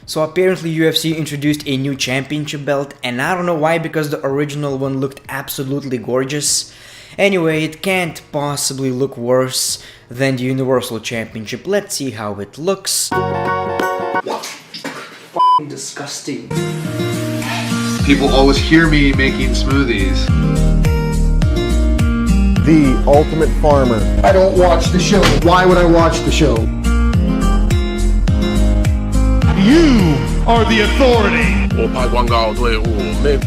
So apparently UFC introduced a new championship belt, and I don't know why, because the original one looked absolutely gorgeous. Anyway, it can't possibly look worse than the Universal Championship. Let's see how it looks. F***ing disgusting. People always hear me making smoothies. The ultimate farmer. I don't watch the show. Why would I watch the show? You are the authority.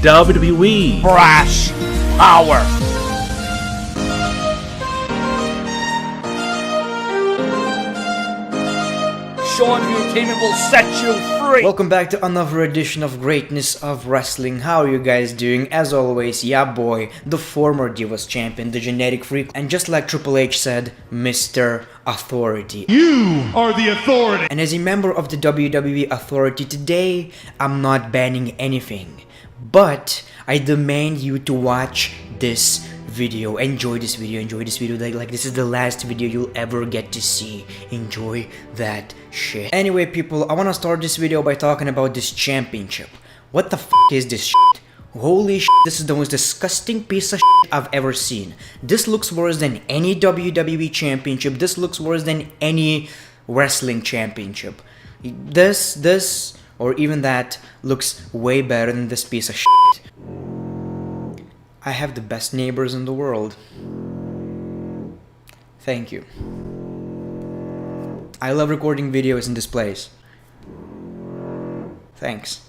WWE Brass power. Sean Entertainment will set you free. Welcome back to another edition of Greatness of Wrestling. How are you guys doing? As always, yeah boy, the former Divas Champion, the genetic freak, and just like Triple H said, Mr. Authority. You are the authority. And as a member of the WWE Authority today, I'm not banning anything, but I demand you to watch this video. Enjoy this video. Like this is the last video you'll ever get to see. Enjoy that shit. Anyway people, I want to start this video by talking about this championship. What the f is this shit? Holy shit, this is the most disgusting piece of shit I've ever seen. This looks worse than any WWE Championship. This looks worse than any wrestling championship. This, or even that, looks way better than this piece of shit. I have the best neighbors in the world. Thank you. I love recording videos in this place. Thanks.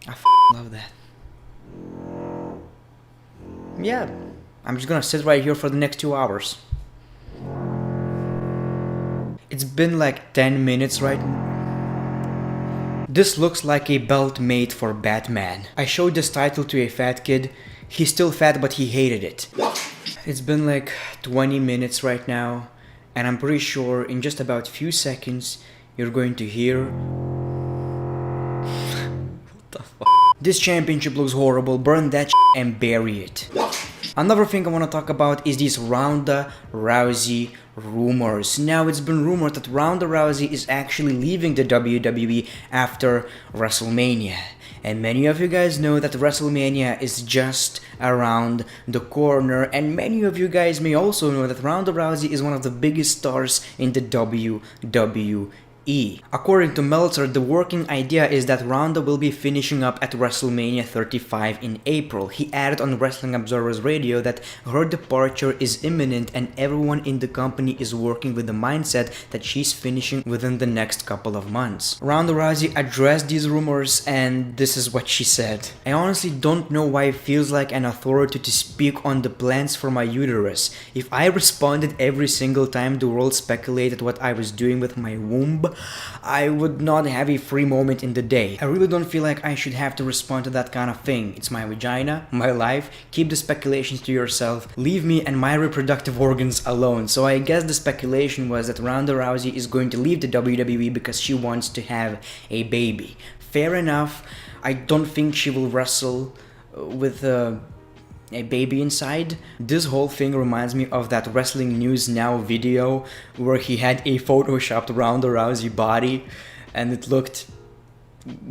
I love that. Yeah, I'm just gonna sit right here for the next 2 hours. It's been like 10 minutes right now. This looks like a belt made for Batman. I showed this title to a fat kid. He's still fat, but he hated it. It's been like 20 minutes right now, and I'm pretty sure in just about few seconds you're going to hear... What the fuck? This championship looks horrible. Burn that shit and bury it. Another thing I want to talk about is these Ronda Rousey rumors. Now, it's been rumored that Ronda Rousey is actually leaving the WWE after WrestleMania. And many of you guys know that WrestleMania is just around the corner, and many of you guys may also know that Ronda Rousey is one of the biggest stars in the WWE. According to Meltzer, the working idea is that Ronda will be finishing up at WrestleMania 35 in April. He added on Wrestling Observer's Radio that her departure is imminent and everyone in the company is working with the mindset that she's finishing within the next couple of months. Ronda Rousey addressed these rumors, and this is what she said. I honestly don't know why it feels like an authority to speak on the plans for my uterus. If I responded every single time the world speculated what I was doing with my womb, I would not have a free moment in the day. I really don't feel like I should have to respond to that kind of thing. It's my vagina, my life. Keep the speculations to yourself. Leave me and my reproductive organs alone. So I guess the speculation was that Ronda Rousey is going to leave the WWE because she wants to have a baby. Fair enough. I don't think she will wrestle with a baby inside. This whole thing reminds me of that Wrestling News Now video where he had a photoshopped Ronda Rousey body and it looked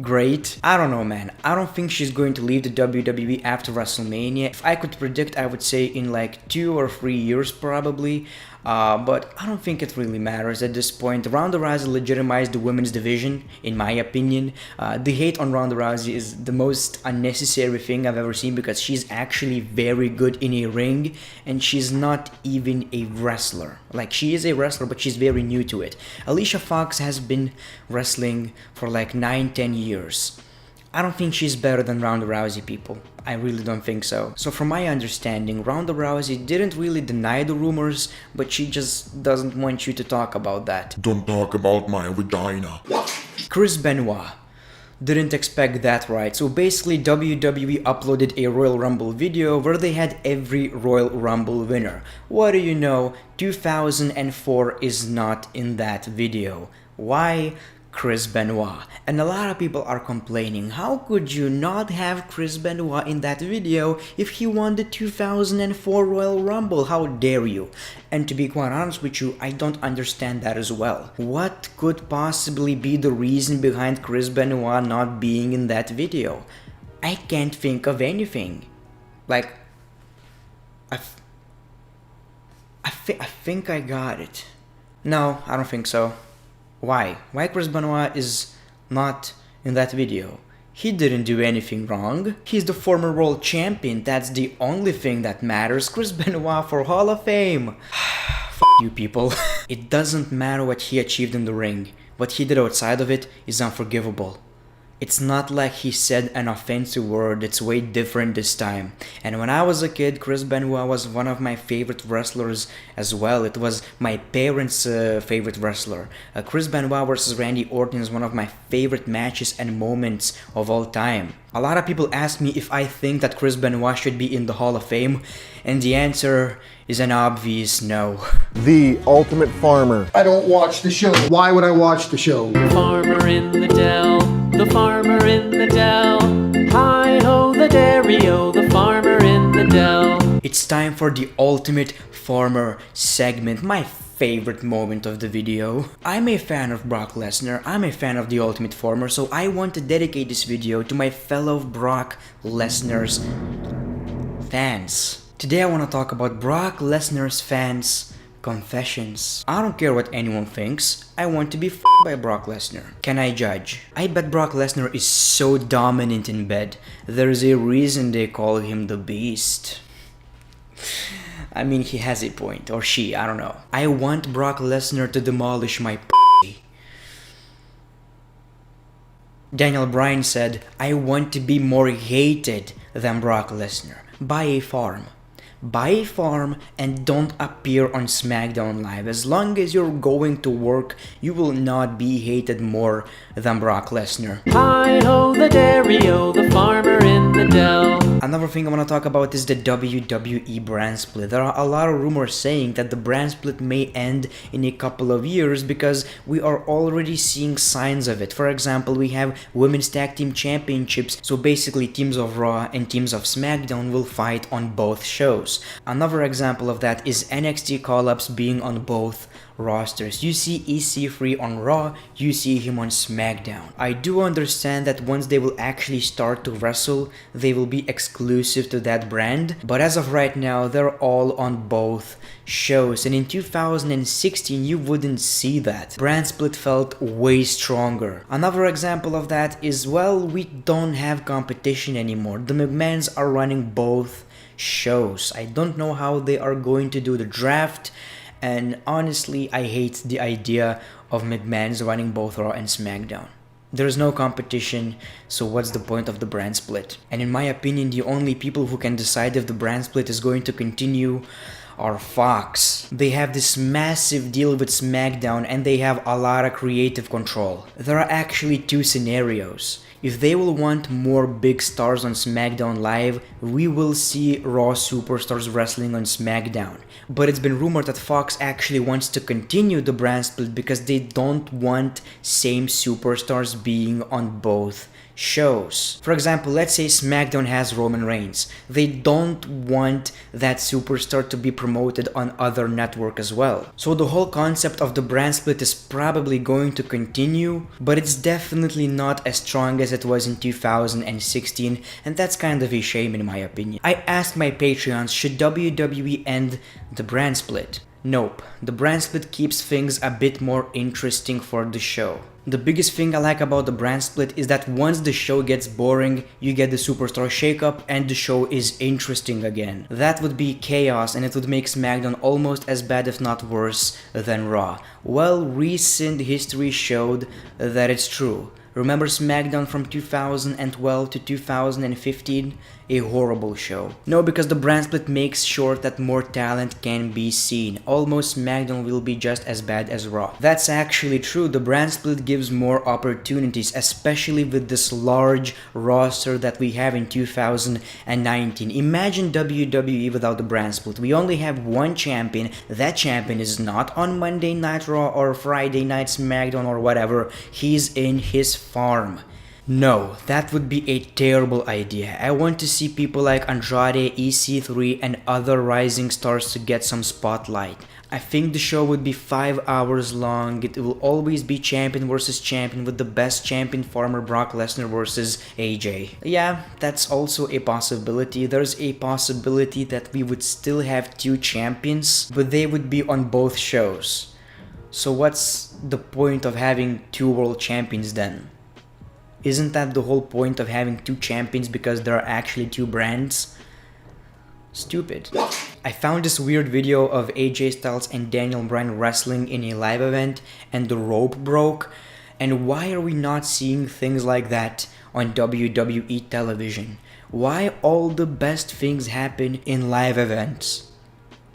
great. I don't know, man. I don't think she's going to leave the WWE after WrestleMania. If I could predict, I would say in like 2 or 3 years probably. But I don't think it really matters at this point. Ronda Rousey legitimized the women's division, in my opinion. The hate on Ronda Rousey is the most unnecessary thing I've ever seen because she's actually very good in a ring and she's not even a wrestler. Like, she is a wrestler, but she's very new to it. Alicia Fox has been wrestling for like 9-10 years. I don't think she's better than Ronda Rousey, people. I really don't think so. So from my understanding, Ronda Rousey didn't really deny the rumors, but she just doesn't want you to talk about that. Don't talk about my vagina. Chris Benoit didn't expect that, right? So basically WWE uploaded a Royal Rumble video where they had every Royal Rumble winner. What do you know? 2004 is not in that video. Why? Chris Benoit. And a lot of people are complaining, how could you not have Chris Benoit in that video if he won the 2004 Royal Rumble? How dare you? And to be quite honest with you, I don't understand that as well. What could possibly be the reason behind Chris Benoit not being in that video? I can't think of anything. Like, I think I got it. No, I don't think so. Why? Why Chris Benoit is not in that video? He didn't do anything wrong. He's the former world champion. That's the only thing that matters. Chris Benoit for Hall of Fame. F you people. It doesn't matter what he achieved in the ring. What he did outside of it is unforgivable. It's not like he said an offensive word, it's way different this time. And when I was a kid, Chris Benoit was one of my favorite wrestlers as well. It was my parents' favorite wrestler. Chris Benoit versus Randy Orton is one of my favorite matches and moments of all time. A lot of people ask me if I think that Chris Benoit should be in the Hall of Fame, and the answer is an obvious no. The ultimate farmer. I don't watch the show. Why would I watch the show? Farmer in the dell, the farmer in the dell. Hi-ho the dairy-o, the farmer in the dell. It's time for the Ultimate Farmer segment, my favorite moment of the video. I'm a fan of Brock Lesnar, I'm a fan of the Ultimate Farmer, so I want to dedicate this video to my fellow Brock Lesnar's fans. Today I want to talk about Brock Lesnar's fans' confessions. I don't care what anyone thinks, I want to be f***ed by Brock Lesnar. Can I judge? I bet Brock Lesnar is so dominant in bed. There's a reason they call him the Beast. I mean, he has a point, or she, I don't know. I want Brock Lesnar to demolish my p***. Daniel Bryan said, I want to be more hated than Brock Lesnar. Buy a farm. Buy a farm and don't appear on SmackDown Live. As long as you're going to work, you will not be hated more than Brock Lesnar. Hi-ho the dairy-o, the farmer in the dell. Another thing I want to talk about is the WWE Brand Split. There are a lot of rumors saying that the Brand Split may end in a couple of years because we are already seeing signs of it. For example, we have Women's Tag Team Championships, so basically teams of Raw and teams of SmackDown will fight on both shows. Another example of that is NXT call-ups being on both rosters. You see EC3 on Raw, you see him on SmackDown. I do understand that once they will actually start to wrestle, they will be exclusive to that brand, but as of right now, they're all on both shows, and in 2016 you wouldn't see that. Brand Split felt way stronger. Another example of that is, well, we don't have competition anymore. The McMahons are running both shows. I don't know how they are going to do the draft, and honestly, I hate the idea of McMahon's running both Raw and SmackDown. There's no competition, so what's the point of the Brand Split? And in my opinion, the only people who can decide if the Brand Split is going to continue are Fox. They have this massive deal with SmackDown and they have a lot of creative control. There are actually two scenarios. If they will want more big stars on SmackDown Live, we will see Raw superstars wrestling on SmackDown. But it's been rumored that Fox actually wants to continue the Brand Split because they don't want same superstars being on both shows. For example, let's say SmackDown has Roman Reigns. They don't want that superstar to be promoted on other network as well. So the whole concept of the Brand Split is probably going to continue, but it's definitely not as strong as it was in 2016, and that's kind of a shame in my opinion. I asked my Patreons, should WWE end the Brand Split? Nope. The Brand Split keeps things a bit more interesting for the show. The biggest thing I like about the Brand Split is that once the show gets boring, you get the superstar shakeup and the show is interesting again. That would be chaos and it would make SmackDown almost as bad if not worse than Raw. Well, recent history showed that it's true. Remember SmackDown from 2012 to 2015? A horrible show. No, because the brand split makes sure that more talent can be seen. Almost SmackDown will be just as bad as Raw. That's actually true. The brand split gives more opportunities, especially with this large roster that we have in 2019. Imagine WWE without the brand split. We only have one champion. That champion is not on Monday Night Raw or Friday Night SmackDown or whatever. He's in his farm. No, that would be a terrible idea. I want to see people like Andrade, EC3 and other rising stars to get some spotlight. I think the show would be 5 hours long. It will always be champion versus champion, with the best champion farmer Brock Lesnar versus AJ. Yeah, that's also a possibility. There's a possibility that we would still have 2 champions, but they would be on both shows. So what's the point of having 2 world champions then? Isn't that the whole point of having 2 champions, because there are actually 2 brands? Stupid. I found this weird video of AJ Styles and Daniel Bryan wrestling in a live event and the rope broke. And why are we not seeing things like that on WWE television? Why all the best things happen in live events?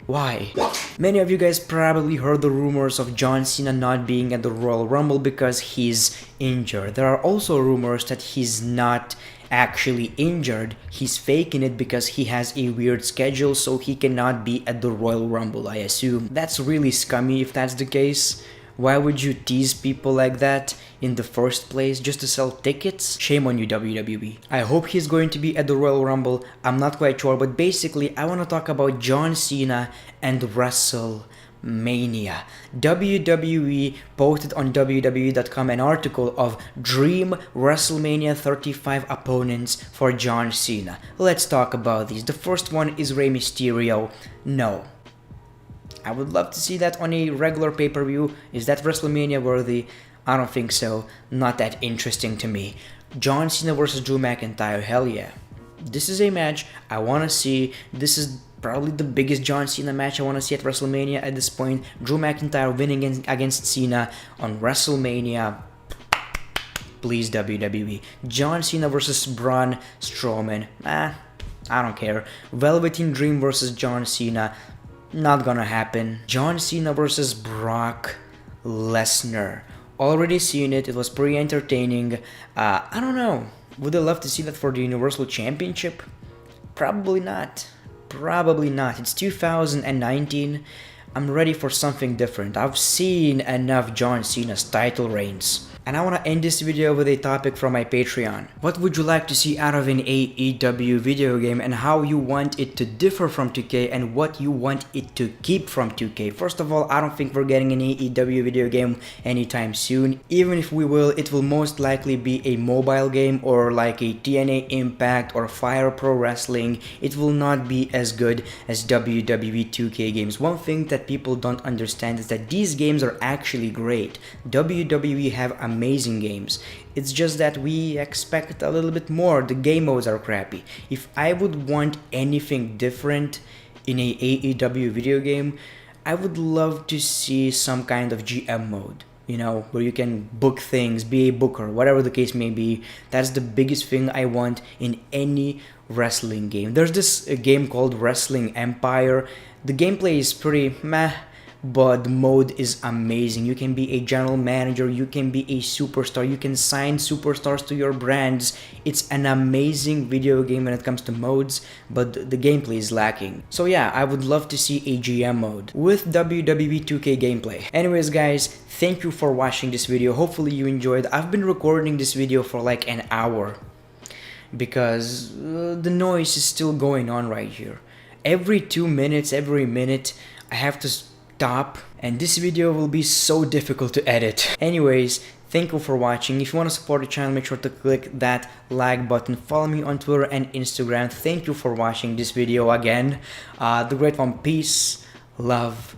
Why? Many of you guys probably heard the rumors of John Cena not being at the Royal Rumble because he's injured. There are also rumors that he's not actually injured. He's faking it because he has a weird schedule, so he cannot be at the Royal Rumble, I assume. That's really scummy if that's the case. Why would you tease people like that in the first place, just to sell tickets? Shame on you, WWE. I hope he's going to be at the Royal Rumble. I'm not quite sure, but basically I want to talk about John Cena and WrestleMania. WWE posted on WWE.com an article of Dream WrestleMania 35 opponents for John Cena. Let's talk about these. The first one is Rey Mysterio. No. I would love to see that on a regular pay-per-view. Is that WrestleMania worthy? I don't think so. Not that interesting to me. John Cena versus Drew McIntyre. Hell yeah. This is a match I want to see. This is probably the biggest John Cena match I want to see at WrestleMania at this point. Drew McIntyre winning against Cena on WrestleMania. Please, WWE. John Cena versus Braun Strowman. I don't care. Velveteen Dream versus John Cena. Not gonna happen. John Cena versus Brock Lesnar. Already seen it. It was pretty entertaining. I don't know. Would I love to see that for the Universal Championship? Probably not. Probably not. It's 2019. I'm ready for something different. I've seen enough John Cena's title reigns. And I want to end this video with a topic from my Patreon. What would you like to see out of an AEW video game, and how you want it to differ from 2K, and what you want it to keep from 2K? First of all, I don't think we're getting an AEW video game anytime soon. Even if we will, it will most likely be a mobile game or like a TNA Impact or Fire Pro Wrestling. It will not be as good as WWE 2K games. One thing that people don't understand is that these games are actually great. WWE have amazing games. It's just that we expect a little bit more. The game modes are crappy. If I would want anything different in a AEW video game, I would love to see some kind of GM mode. You know, where you can book things, be a booker, whatever the case may be. That's the biggest thing I want in any wrestling game. There's this game called Wrestling Empire. The gameplay is pretty meh, but the mode is amazing. You can be a general manager, you can be a superstar, you can sign superstars to your brands. It's an amazing video game when it comes to modes, but the gameplay is lacking. So yeah, I would love to see a GM mode with WWE 2K gameplay. Anyways guys, thank you for watching this video. Hopefully you enjoyed. I've been recording this video for like an hour because the noise is still going on right here. Every 2 minutes, every minute, I have to stop, and this video will be so difficult to edit. Anyways, thank you for watching. If you want to support the channel, make sure to click that like button. Follow me on Twitter and Instagram. Thank you for watching this video again. The great one. Peace, love,